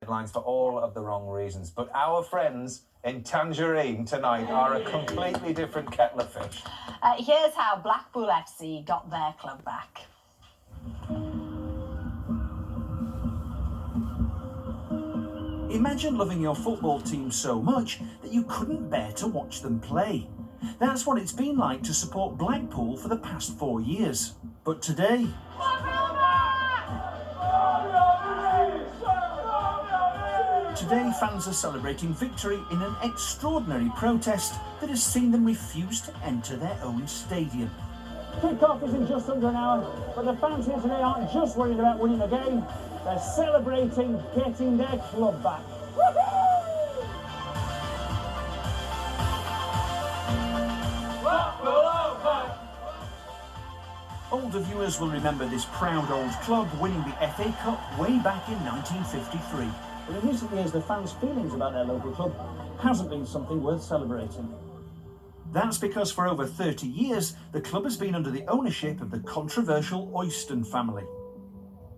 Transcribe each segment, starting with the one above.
Headlines for all of the wrong reasons. But our friends in Tangerine tonight are a completely different kettle of fish. Here's how Blackpool FC got their club back. Imagine loving your football team so much that you couldn't bear to watch them play. That's what it's been like to support Blackpool for the past 4 years. But today... Today, fans are celebrating victory in an extraordinary protest that has seen them refuse to enter their own stadium. Kick-off is in just under an hour, but the fans here today aren't just worried about winning the game, they're celebrating getting their club back. Older viewers will remember this proud old club winning the FA Cup way back in 1953. But in recent years, the fans' feelings about their local club hasn't been something worth celebrating. That's because for over 30 years, the club has been under the ownership of the controversial Oyston family.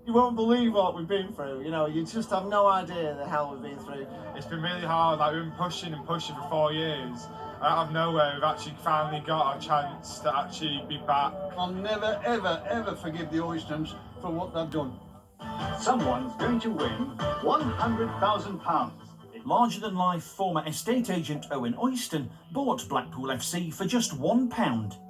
You won't believe what we've been through, you know, you just have no idea the hell we've been through. It's been really hard, like we've been pushing and pushing for 4 years. Out of nowhere, we've actually finally got our chance to actually be back. I'll never, ever, ever forgive the Oystons for what they've done. Someone's going to win £100,000. Larger-than-life former estate agent Owen Oyston bought Blackpool FC for just £1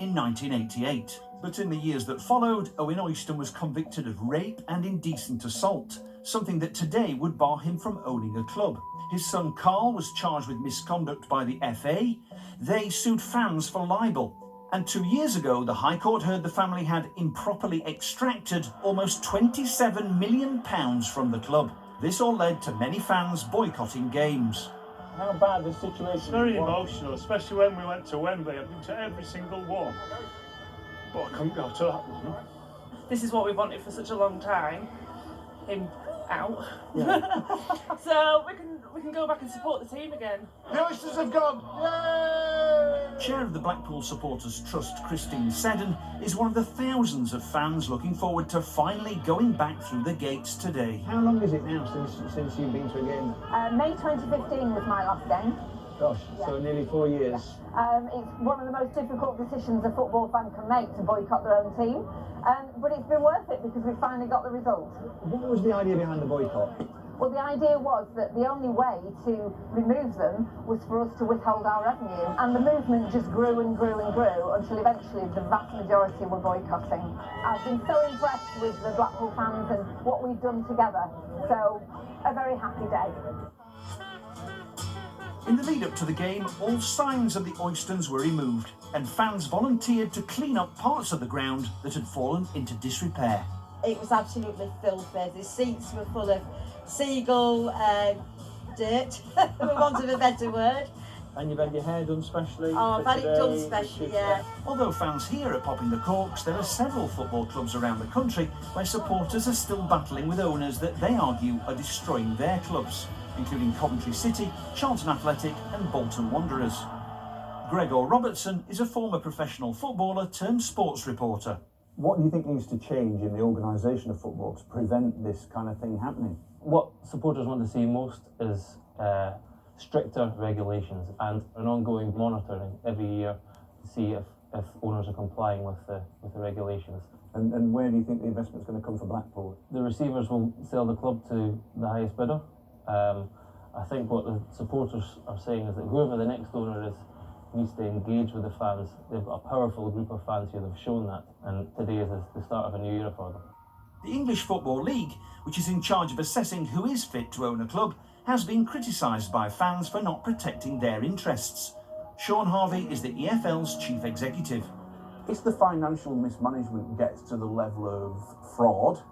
in 1988. But in the years that followed, Owen Oyston was convicted of rape and indecent assault, something that today would bar him from owning a club. His son Carl was charged with misconduct by the FA. They sued fans for libel. And 2 years ago, the High Court heard the family had improperly extracted almost £27 million from the club. This all led to many fans boycotting games. How bad the situation is? Very emotional, especially when we went to Wembley. I've been to every single one, but I couldn't go to that one. This is what we wanted for such a long time. Him out. Yeah. So we can go back and support the team again. The Oysters have gone! Yay! Chair of the Blackpool Supporters Trust, Christine Seddon, is one of the thousands of fans looking forward to finally going back through the gates today. How long is it now since you've been to a game? May 2015 was my last game. Gosh, so nearly 4 years. It's one of the most difficult decisions a football fan can make, to boycott their own team. But it's been worth it because we finally got the result. What was the idea behind the boycott? Well, the idea was that the only way to remove them was for us to withhold our revenue. And the movement just grew and grew and grew until eventually the vast majority were boycotting. I've been so impressed with the Blackpool fans and what we've done together. So, a very happy day. In the lead-up to the game, all signs of the Oystons were removed, and fans volunteered to clean up parts of the ground that had fallen into disrepair. It was absolutely filthy. The seats were full of seagull dirt, for want of a better word. And you've had your hair done specially? Oh, I've had it done specially, yeah. Although fans here are popping the corks, there are several football clubs around the country where supporters are still battling with owners that they argue are destroying their clubs, including Coventry City, Charlton Athletic and Bolton Wanderers. Gregor Robertson is a former professional footballer turned sports reporter. What do you think needs to change in the organisation of football to prevent this kind of thing happening? What supporters want to see most is stricter regulations and an ongoing monitoring every year to see if owners are complying with the regulations. And where do you think the investment's going to come for Blackpool? The receivers will sell the club to the highest bidder. I think what the supporters are saying is that whoever the next owner is needs to engage with the fans. They've got a powerful group of fans here, they've shown that, and today is the start of a new era for them. The English Football League, which is in charge of assessing who is fit to own a club, has been criticised by fans for not protecting their interests. Sean Harvey is the EFL's chief executive. If the financial mismanagement gets to the level of fraud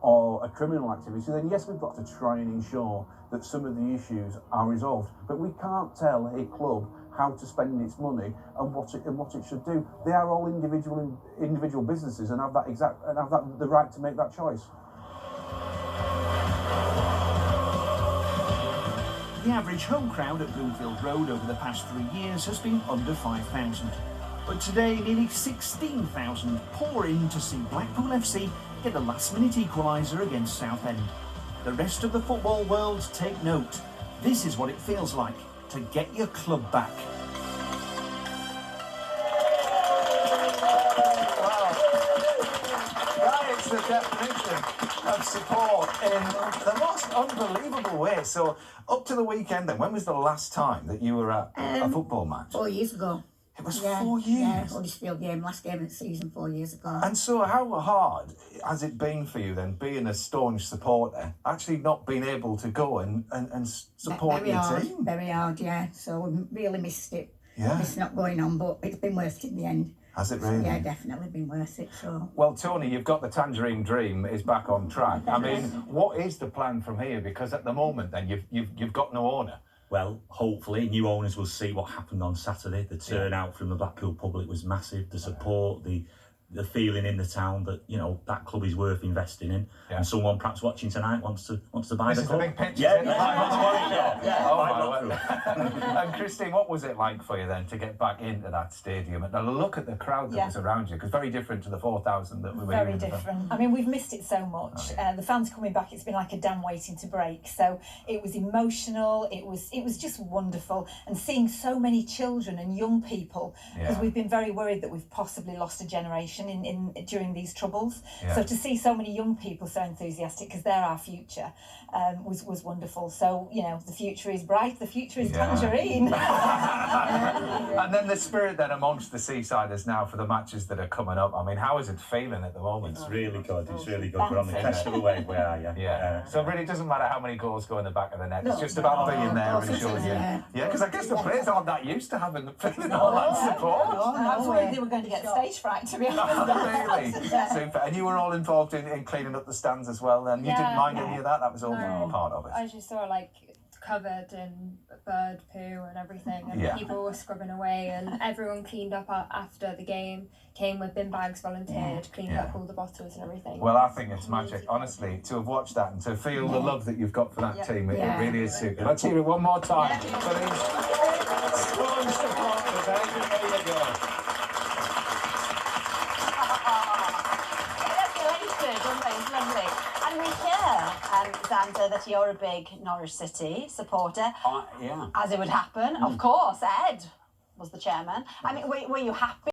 or a criminal activity, then yes, we've got to try and ensure that some of the issues are resolved. But we can't tell a club how to spend its money and what it should do. They are all individual businesses and have the right to make that choice. The average home crowd at Bloomfield Road over the past 3 years has been under 5,000. But today, nearly 16,000 pour in to see Blackpool FC get a last-minute equaliser against Southend. The rest of the football world take note. This is what it feels like to get your club back. It's the definition of support in the most unbelievable way. So, up to the weekend then, when was the last time that you were at a football match? 4 years ago. It was 4 years? Yeah, Huddersfield game, last game of the season 4 years ago. And so how hard has it been for you then, being a staunch supporter, actually not being able to go and support very your hard, team? Very hard, yeah. So we really missed it. Yeah. It's not going on, but it's been worth it in the end. Has it really? Yeah, definitely been worth it. So. Well, Tony, you've got the Tangerine Dream is back on track. I mean, what is the plan from here? Because at the moment, then you've got no owner. Well, hopefully, new owners will see what happened on Saturday. The turnout from the Blackpool public was massive. The support, the feeling in the town that, you know, that club is worth investing in, and someone perhaps watching tonight wants to buy the club. This is the big picture. And Christine, what was it like for you then to get back into that stadium and look at the crowd that was around you? Because very different to the 4,000 that we were. Very different. I mean, we've missed it so much. The fans coming back, it's been like a dam waiting to break. So it was emotional. It was just wonderful, and seeing so many children and young people, because we've been very worried that we've possibly lost a generation in during these troubles. So to see so many young people so enthusiastic, because they're our future, was wonderful. So, you know, the future is bright, the future is Tangerine. And then the spirit then amongst the Seasiders now for the matches that are coming up. I mean, how is it feeling at the moment? It's really good. It's really good. We're on the crest of the wave, we are, So it really doesn't matter how many goals go in the back of the net. It's just about being there and showing you. Yeah, because I guess the players aren't that used to feeling all that support. I was worried they were going to get stage fright, to be honest. Really? Super. And you were all involved in cleaning up the stands as well then? You didn't mind any of that? That was all part of it? I just saw like covered in bird poo and everything, and people were scrubbing away, and everyone cleaned up after the game, came with bin bags, volunteered, cleaned up all the bottles and everything. Well, I think it's magic, honestly, to have watched that and to feel the love that you've got for that team. It really is super. Let's hear it one more time for these strong supporters. There you go. It's lovely. And we hear, Xander, that you're a big Norwich City supporter. Yeah. As it would happen. Of course, Ed was the chairman. I mean, were you happy?